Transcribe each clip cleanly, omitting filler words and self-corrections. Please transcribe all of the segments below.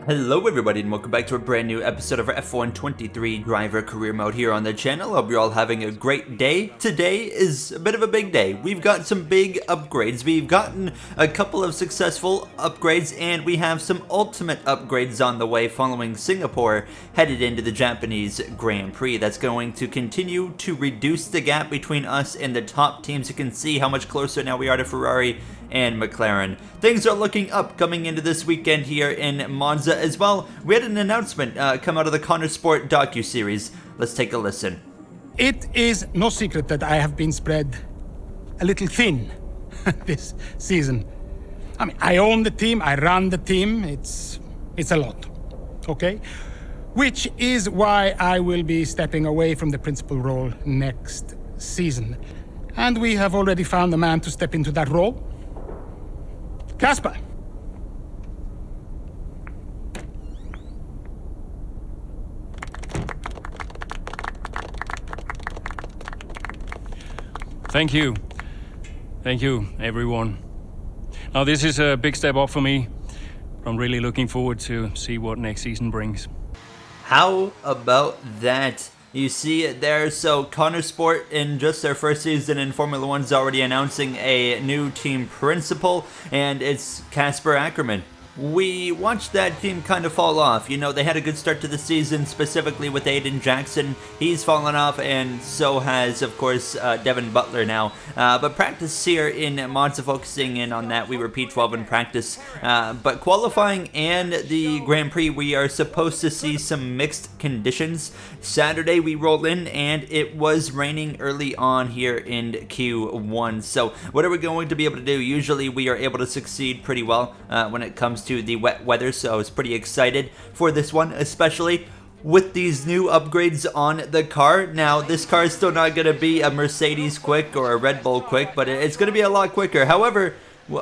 Hello everybody and welcome back to a brand new episode of our F1 23 driver career mode here on the channel. Hope you're all having a great day. Today is a bit of a big day. We've got some big upgrades. We've gotten a couple of successful upgrades and we have some ultimate upgrades on the way following Singapore headed into the Japanese Grand Prix. That's going to continue to reduce the gap between us and the top teams. You can see how much closer now we are to Ferrari and McLaren. Things are looking up coming into this weekend here in Monza as well. We had an announcement come out of the Connor Sport docu-series. Let's take a listen. It is no secret that I have been spread a little thin this season. I mean, I own the team, I run the team, it's a lot, okay? Which is why I will be stepping away from the principal role next season. And we have already found a man to step into that role. Casper. Thank you, everyone. Now this is a big step up for me. I'm really looking forward to see what next season brings. How about that? You see it there. So Connor Sport, in just their first season in Formula 1, is already announcing a new team principal, and it's Casper Ackerman. We watched that team kind of fall off. You know, they had a good start to the season, specifically with Aiden Jackson. He's fallen off, and so has, of course, Devin Butler now. But practice here in Monza, focusing in on that. We were P12 in practice. But qualifying and the Grand Prix, we are supposed to see some mixed conditions. Saturday, we roll in, and it was raining early on here in Q1. So what are we going to be able to do? Usually, we are able to succeed pretty well when it comes to the wet weather, so I was pretty excited for this one, especially with these new upgrades on the car. Now, this car is still not going to be a Mercedes quick or a Red Bull quick, but it's going to be a lot quicker. However,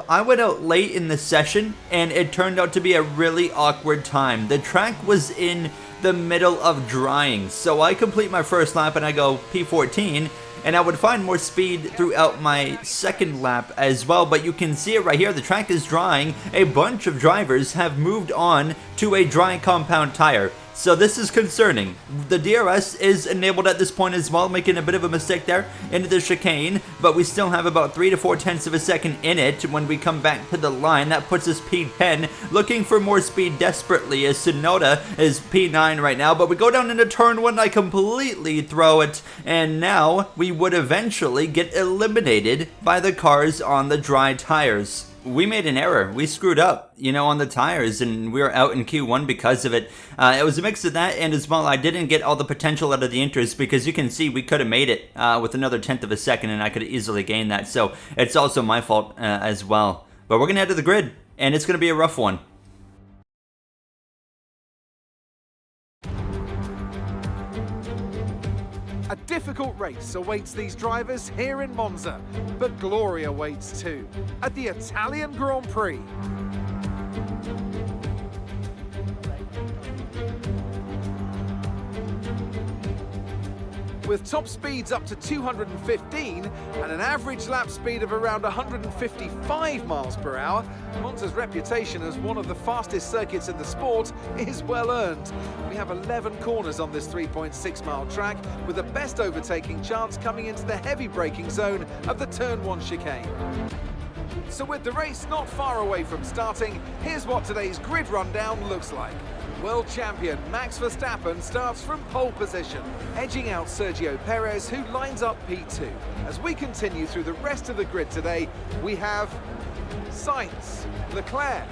I went out late in the session, and it turned out to be a really awkward time. The track was in the middle of drying, so I complete my first lap and I go P14, and I would find more speed throughout my second lap as well. But you can see it right here, the track is drying. A bunch of drivers have moved on to a dry compound tire. So this is concerning. The DRS is enabled at this point as well, making a bit of a mistake there into the chicane, but we still have about 3 to 4 tenths of a second in it when we come back to the line. That puts us P10, looking for more speed desperately as Sonoda is P9 right now, but we go down into turn 1, I completely throw it, and now we would eventually get eliminated by the cars on the dry tires. We made an error. We screwed up, you know, on the tires, and we were out in Q1 because of it. It was a mix of that, and as well, I didn't get all the potential out of the inters, because you can see we could have made it with another tenth of a second, and I could have easily gained that. So it's also my fault as well. But we're going to head to the grid, and it's going to be a rough one. A difficult race awaits these drivers here in Monza, but glory awaits too at the Italian Grand Prix. With top speeds up to 215 and an average lap speed of around 155 miles per hour, Monza's reputation as one of the fastest circuits in the sport is well earned. We have 11 corners on this 3.6 mile track, with the best overtaking chance coming into the heavy braking zone of the turn 1 chicane. So with the race not far away from starting, here's what today's grid rundown looks like. World champion Max Verstappen starts from pole position, edging out Sergio Perez, who lines up P2. As we continue through the rest of the grid today, we have Sainz, Leclerc,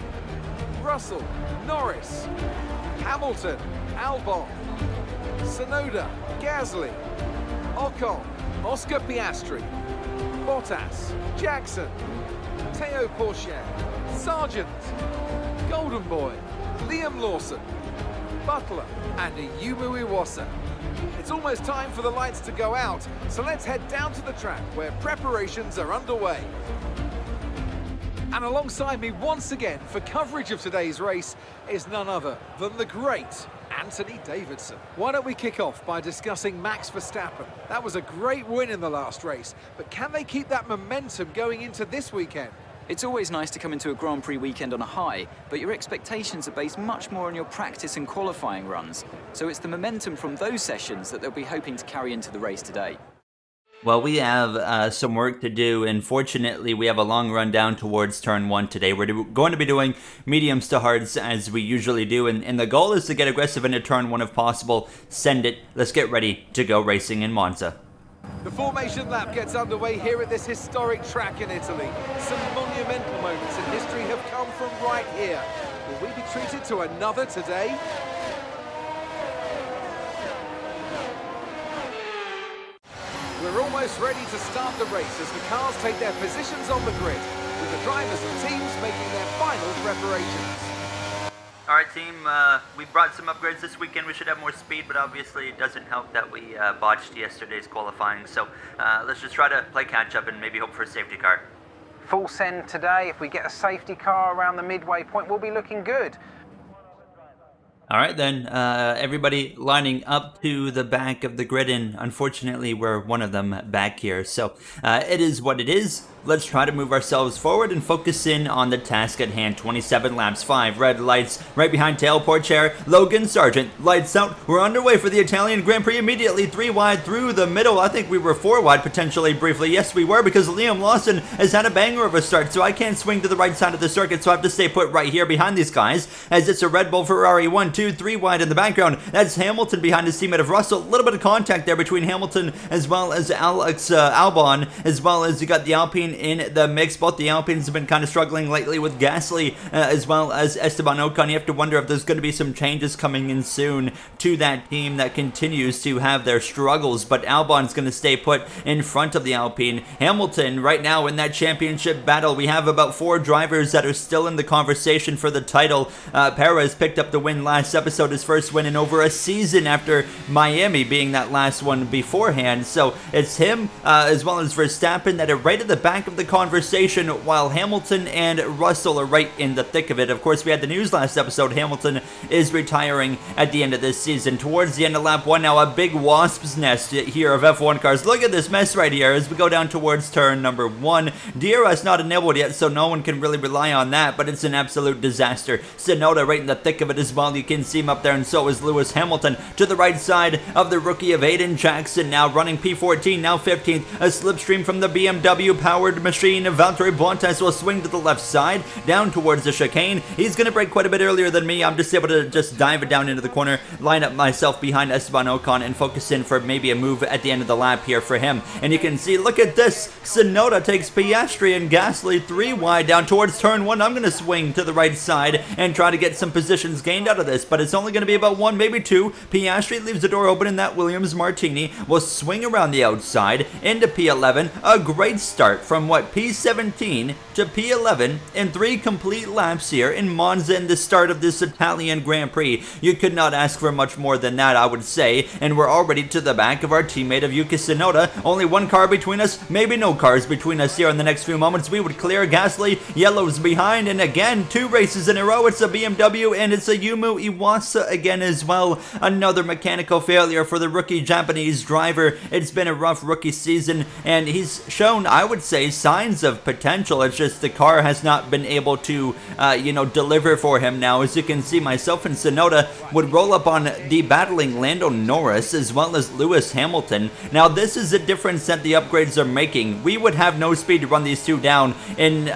Russell, Norris, Hamilton, Albon, Tsunoda, Gasly, Ocon, Oscar Piastri, Bottas, Jackson, Teo Pourchaire, Sargent, Golden Boy, Liam Lawson, Butler, and Ayumu Iwasa. It's almost time for the lights to go out, so let's head down to the track where preparations are underway. And alongside me once again for coverage of today's race is none other than the great Anthony Davidson. Why don't we kick off by discussing Max Verstappen? That was a great win in the last race, but can they keep that momentum going into this weekend? It's always nice to come into a Grand Prix weekend on a high, but your expectations are based much more on your practice and qualifying runs. So it's the momentum from those sessions that they'll be hoping to carry into the race today. Well, we have some work to do, and fortunately we have a long run down towards turn 1 today. We're going to be doing mediums to hards as we usually do, and the goal is to get aggressive into turn 1 if possible. Send it. Let's get ready to go racing in Monza. The formation lap gets underway here at this historic track in Italy. Some monumental moments in history have come from right here. Will we be treated to another today? We're almost ready to start the race as the cars take their positions on the grid, with the drivers and teams making their final preparations. All right, team, we brought some upgrades this weekend. We should have more speed, but obviously it doesn't help that we botched yesterday's qualifying. So let's just try to play catch-up and maybe hope for a safety car. Full send today. If we get a safety car around the midway point, we'll be looking good. All right, then, everybody lining up to the back of the grid, and unfortunately, we're one of them back here. So it is what it is. Let's try to move ourselves forward and focus in on the task at hand. 27 laps, 5 red lights, right behind tailport chair, Logan Sargent. Lights out, we're underway for the Italian Grand Prix immediately, 3 wide through the middle. I think we were 4 wide potentially briefly. Yes, we were, because Liam Lawson has had a banger of a start, so I can't swing to the right side of the circuit, so I have to stay put right here behind these guys, as it's a Red Bull Ferrari 1, 2, 3 wide in the background. That's Hamilton behind his teammate of Russell. A little bit of contact there between Hamilton as well as Alex Albon, as well as you got the Alpine in the mix. Both the Alpines have been kind of struggling lately with Gasly as well as Esteban Ocon. You have to wonder if there's going to be some changes coming in soon to that team that continues to have their struggles, but Albon's going to stay put in front of the Alpine. Hamilton right now in that championship battle, we have about 4 drivers that are still in the conversation for the title. Perez picked up the win last episode, his first win in over a season after Miami being that last one beforehand. So it's him as well as Verstappen that are right at the back of the conversation, while Hamilton and Russell are right in the thick of it. Of course, we had the news last episode. Hamilton is retiring at the end of this season. Towards the end of lap 1 now, a big wasp's nest here of F1 cars. Look at this mess right here as we go down towards turn number 1. DRS not enabled yet, so no one can really rely on that, but it's an absolute disaster. Tsunoda right in the thick of it as well. You can see him up there, and so is Lewis Hamilton to the right side of the rookie of Aiden Jackson, now running P14, now 15th. A slipstream from the BMW powered machine. Valtteri Bottas will swing to the left side, down towards the chicane. He's going to brake quite a bit earlier than me. I'm just able to just dive it down into the corner, line up myself behind Esteban Ocon, and focus in for maybe a move at the end of the lap here for him. And you can see, look at this. Tsunoda takes Piastri and Gasly 3 wide down towards turn 1. I'm going to swing to the right side and try to get some positions gained out of this, but it's only going to be about 1, maybe 2. Piastri leaves the door open in that Williams Martini. Will swing around the outside into P11. A great start from what, P17 to P11 in 3 complete laps here in Monza in the start of this Italian Grand Prix. You could not ask for much more than that, I would say, and we're already to the back of our teammate of Yuki Tsunoda. Only 1 car between us, maybe no cars between us here in the next few moments. We would clear Gasly, yellow's behind, and again, 2 races in a row. It's a BMW and it's a Yumu Iwasa again as well. Another mechanical failure for the rookie Japanese driver. It's been a rough rookie season, and he's shown, I would say, signs of potential. It's just the car has not been able to, deliver for him now. As you can see, myself and Tsunoda would roll up on the battling Lando Norris as well as Lewis Hamilton. Now, this is a difference that the upgrades are making. We would have no speed to run these 2 down in,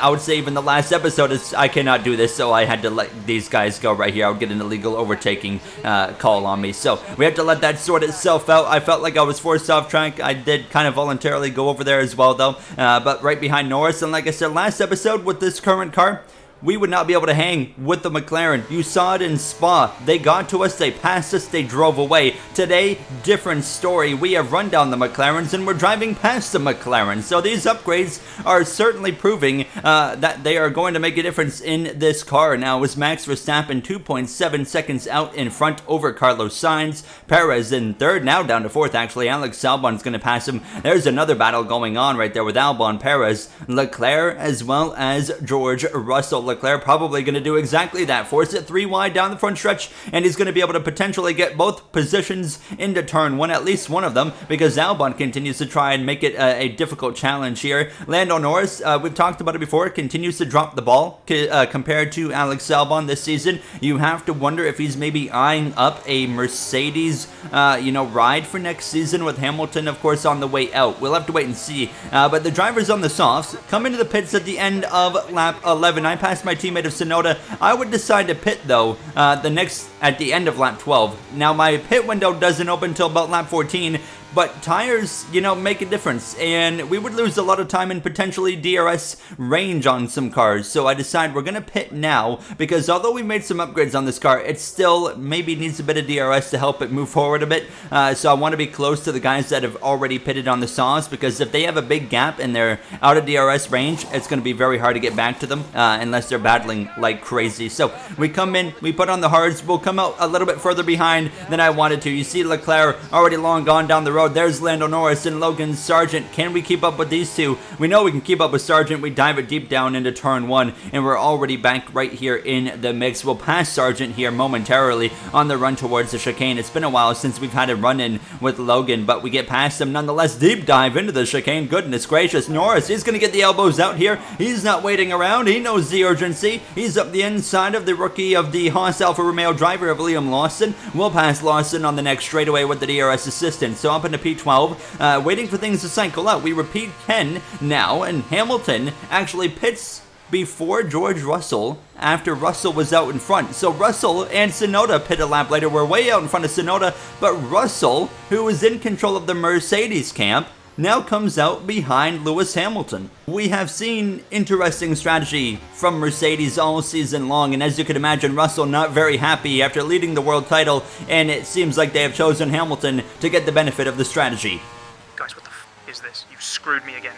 I would say even the last episode, I cannot do this, so I had to let these guys go right here. I would get an illegal overtaking call on me. So we have to let that sort itself out. I felt like I was forced off track. I did kind of voluntarily go over there as well, though. But right behind Norris, and like I said last episode, with this current car, we would not be able to hang with the McLaren. You saw it in Spa. They got to us, they passed us, they drove away. Today, different story. We have run down the McLarens and we're driving past the McLaren. So these upgrades are certainly proving that they are going to make a difference in this car. Now, was Max Verstappen 2.7 seconds out in front over Carlos Sainz. Perez in 3rd, now down to 4th actually. Alex Albon's going to pass him. There's another battle going on right there with Albon, Perez, Leclerc, as well as George Russell. Leclerc probably going to do exactly that. Force it 3 wide down the front stretch, and he's going to be able to potentially get both positions into turn 1, at least one of them, because Albon continues to try and make it a difficult challenge here. Lando Norris, we've talked about it before, continues to drop the ball compared to Alex Albon this season. You have to wonder if he's maybe eyeing up a Mercedes, ride for next season, with Hamilton, of course, on the way out. We'll have to wait and see. But the drivers on the softs come into the pits at the end of lap 11. I passed my teammate of Tsunoda. I would decide to pit, though, at the end of lap 12. Now, my pit window doesn't open until about lap 14, but tires, make a difference, and we would lose a lot of time and potentially DRS range on some cars. So I decide we're going to pit now, because although we made some upgrades on this car, it still maybe needs a bit of DRS to help it move forward a bit. So I want to be close to the guys that have already pitted on the softs, because if they have a big gap and they're out of DRS range, it's going to be very hard to get back to them unless they're battling like crazy. So we come in, we put on the hards, we'll come out a little bit further behind than I wanted to. You see Leclerc already long gone down the road. There's Lando Norris and Logan Sargent. Can we keep up with these two? We know we can keep up with Sargent. We dive it deep down into turn 1, and we're already back right here in the mix. We'll pass Sargent here momentarily on the run towards the chicane. It's been a while since we've had a run-in with Logan, but we get past him nonetheless. Deep dive into the chicane. Goodness gracious. Norris is going to get the elbows out here. He's not waiting around. He knows the urgency. He's up the inside of the rookie of the Haas Alfa Romeo driver of Liam Lawson. We'll pass Lawson on the next straightaway with the DRS assistant. So up into P12, waiting for things to cycle out. We repeat 10 now, and Hamilton actually pits before George Russell after Russell was out in front. So Russell and Tsunoda pit a lap later. We're way out in front of Tsunoda, but Russell, who was in control of the Mercedes camp, now comes out behind Lewis Hamilton. We have seen interesting strategy from Mercedes all season long, and as you can imagine, Russell not very happy after leading the world title, and it seems like they have chosen Hamilton to get the benefit of the strategy. Guys, what the is this? You screwed me again.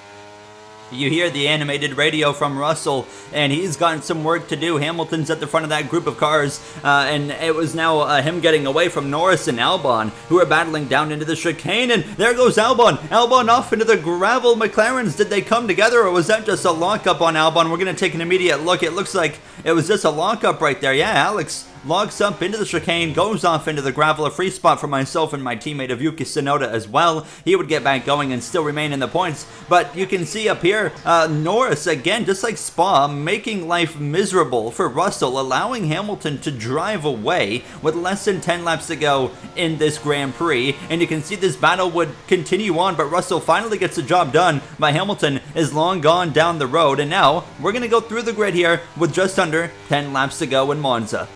You hear the animated radio from Russell, and he's got some work to do. Hamilton's at the front of that group of cars, and it was now him getting away from Norris and Albon, who are battling down into the chicane, and there goes Albon. Albon off into the gravel. McLarens, did they come together, or was that just a lockup on Albon? We're going to take an immediate look. It looks like it was just a lockup right there. Yeah, Alex logs up into the chicane, goes off into the gravel. A free spot for myself and my teammate of Yuki Tsunoda as well. He would get back going and still remain in the points. But you can see up here, Norris, again, just like Spa, making life miserable for Russell, allowing Hamilton to drive away with less than 10 laps to go in this Grand Prix. And you can see this battle would continue on, but Russell finally gets the job done, but Hamilton is long gone down the road. And now we're going to go through the grid here with just under 10 laps to go in Monza.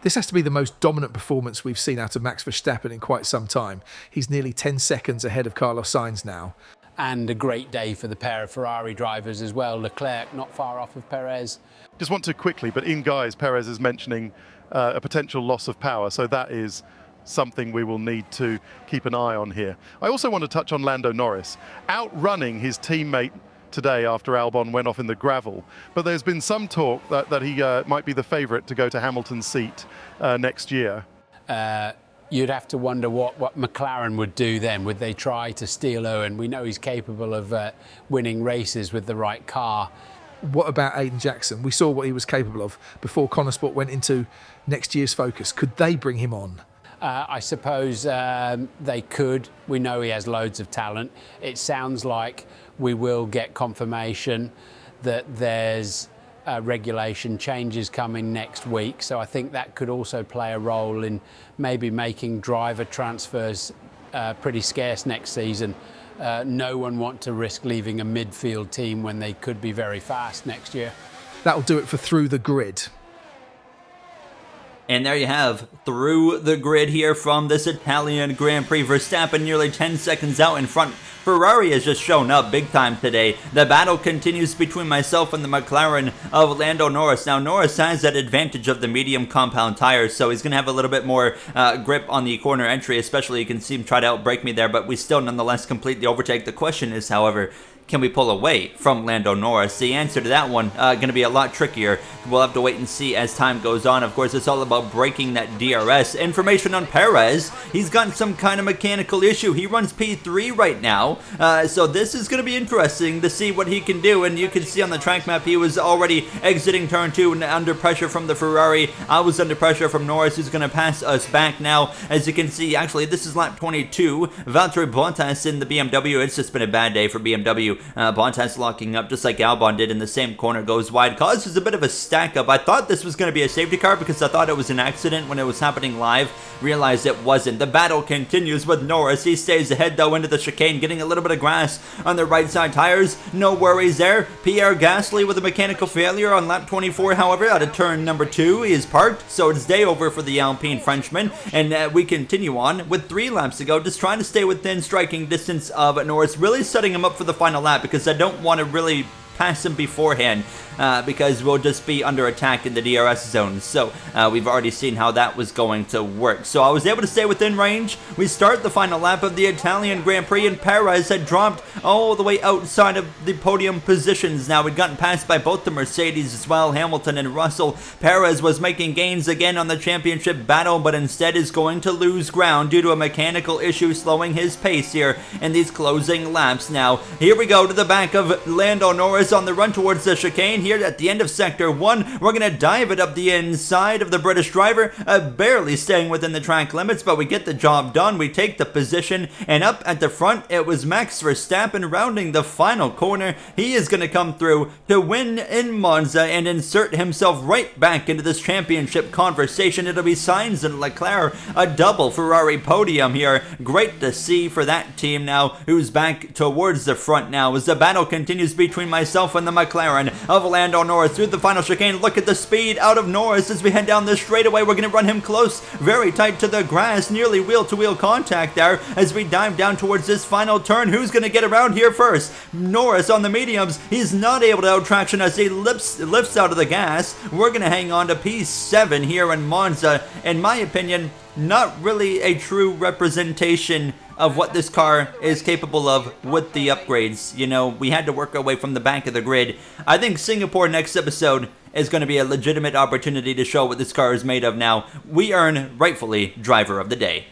This has to be the most dominant performance we've seen out of Max Verstappen in quite some time. He's nearly 10 seconds ahead of Carlos Sainz now. And a great day for the pair of Ferrari drivers as well. Leclerc not far off of Perez. Just want to quickly, but in guys, Perez is mentioning a potential loss of power, so that is something we will need to keep an eye on here. I also want to touch on Lando Norris, outrunning his teammate today after Albon went off in the gravel, but there's been some talk that he might be the favourite to go to Hamilton's seat next year. You'd have to wonder what McLaren would do then. Would they try to steal Owen? We know he's capable of winning races with the right car. What about Aiden Jackson? We saw what he was capable of before Connor Sport went into next year's focus. Could they bring him on? I suppose they could. We know he has loads of talent. It sounds like we will get confirmation that there's regulation changes coming next week. So I think that could also play a role in maybe making driver transfers pretty scarce next season. No one wants to risk leaving a midfield team when they could be very fast next year. That'll do it for Through the Grid. And there you have Through the Grid here from this Italian Grand Prix. Verstappen nearly 10 seconds out in front. Ferrari has just shown up big time today. The battle continues between myself and the McLaren of Lando Norris. Now, Norris has that advantage of the medium compound tires, so he's going to have a little bit more grip on the corner entry, especially you can see him try to outbrake me there, but we still nonetheless complete the overtake. The question is, however, can we pull away from Lando Norris? The answer to that one going to be a lot trickier. We'll have to wait and see as time goes on. Of course, it's all about breaking that DRS. Information on Perez, he's got some kind of mechanical issue. He runs P3 right now, so this is going to be interesting to see what he can do. And you can see on the track map, he was already exiting turn 2 and under pressure from the Ferrari. I was under pressure from Norris, who's going to pass us back now. As you can see, actually, this is lap 22. Valtteri Bottas in the BMW. It's just been a bad day for BMW. Bottas locking up just like Albon did in the same corner, goes wide, causes a bit of a stack up. I thought this was going to be a safety car because I thought it was an accident when it was happening live. Realized it wasn't. The battle continues with Norris. He stays ahead though into the chicane, getting a little bit of grass on the right side tires. No worries there. Pierre Gasly with a mechanical failure on lap 24, however, out of turn number 2. He is parked, so it's day over for the Alpine Frenchman. And we continue on with 3 laps to go, just trying to stay within striking distance of Norris, really setting him up for the final lap because I don't want to really pass him beforehand because we'll just be under attack in the DRS zone. So we've already seen how that was going to work. So I was able to stay within range. We start the final lap of the Italian Grand Prix, and Perez had dropped all the way outside of the podium positions. Now we'd gotten passed by both the Mercedes as well, Hamilton and Russell. Perez was making gains again on the championship battle, but instead is going to lose ground due to a mechanical issue slowing his pace here in these closing laps. Now here we go to the back of Lando Norris on the run towards the chicane. Here at the end of sector 1, we're going to dive it up the inside of the British driver, barely staying within the track limits, but we get the job done. We take the position, and up at the front, it was Max Verstappen rounding the final corner. He is going to come through to win in Monza and insert himself right back into this championship conversation. It'll be Sainz and Leclerc, a double Ferrari podium here. Great to see for that team now, who's back towards the front now as the battle continues between myself and the McLaren of Lando Norris through the final chicane. Look at the speed out of Norris as we head down this straightaway. We're going to run him close, very tight to the grass, nearly wheel-to-wheel contact there as we dive down towards this final turn. Who's going to get around here first? Norris on the mediums. He's not able to out traction as he lifts out of the gas. We're going to hang on to P7 here in Monza. In my opinion, not really a true representation of what this car is capable of with the upgrades. You know, we had to work our way from the back of the grid. I think Singapore next episode is going to be a legitimate opportunity to show what this car is made of now. We earn, rightfully, driver of the day.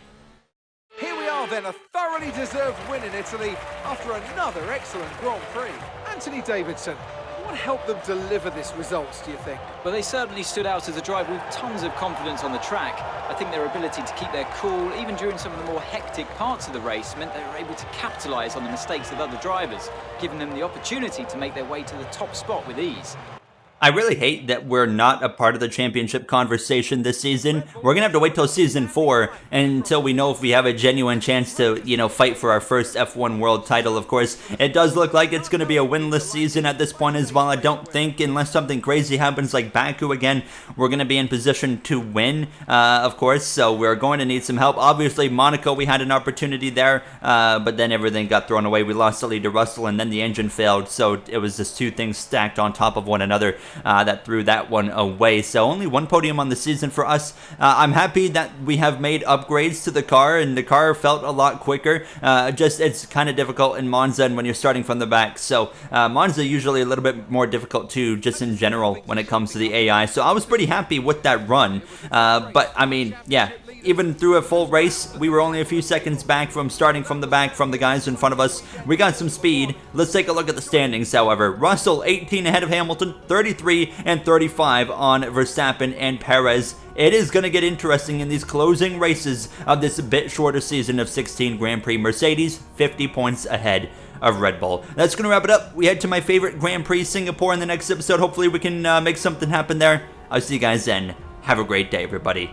Here we are then, a thoroughly deserved win in Italy after another excellent Grand Prix. Anthony Davidson, what helped them deliver this result, do you think? Well, they certainly stood out as a driver with tons of confidence on the track. I think their ability to keep their cool, even during some of the more hectic parts of the race, meant they were able to capitalise on the mistakes of other drivers, giving them the opportunity to make their way to the top spot with ease. I really hate that we're not a part of the championship conversation this season. We're going to have to wait till season 4 until we know if we have a genuine chance to, fight for our first F1 world title. Of course, it does look like it's going to be a winless season at this point as well. I don't think, unless something crazy happens like Baku again, we're going to be in position to win, of course. So we're going to need some help. Obviously, Monaco, we had an opportunity there, but then everything got thrown away. We lost the lead to Russell, and then the engine failed. So it was just 2 things stacked on top of one another. That threw that one away. So only 1 podium on the season for us. I'm happy that we have made upgrades to the car, and the car felt a lot quicker. It's kind of difficult in Monza and when you're starting from the back. So Monza usually a little bit more difficult too, just in general when it comes to the AI. So I was pretty happy with that run. But I mean, yeah. Even through a full race, we were only a few seconds back from starting from the back from the guys in front of us. We got some speed. Let's take a look at the standings, however. Russell, 18 ahead of Hamilton, 33 and 35 on Verstappen and Perez. It is going to get interesting in these closing races of this bit shorter season of 16 Grand Prix. Mercedes, 50 points ahead of Red Bull. That's going to wrap it up. We head to my favorite Grand Prix, Singapore, in the next episode. Hopefully we can make something happen there. I'll see you guys then. Have a great day, everybody.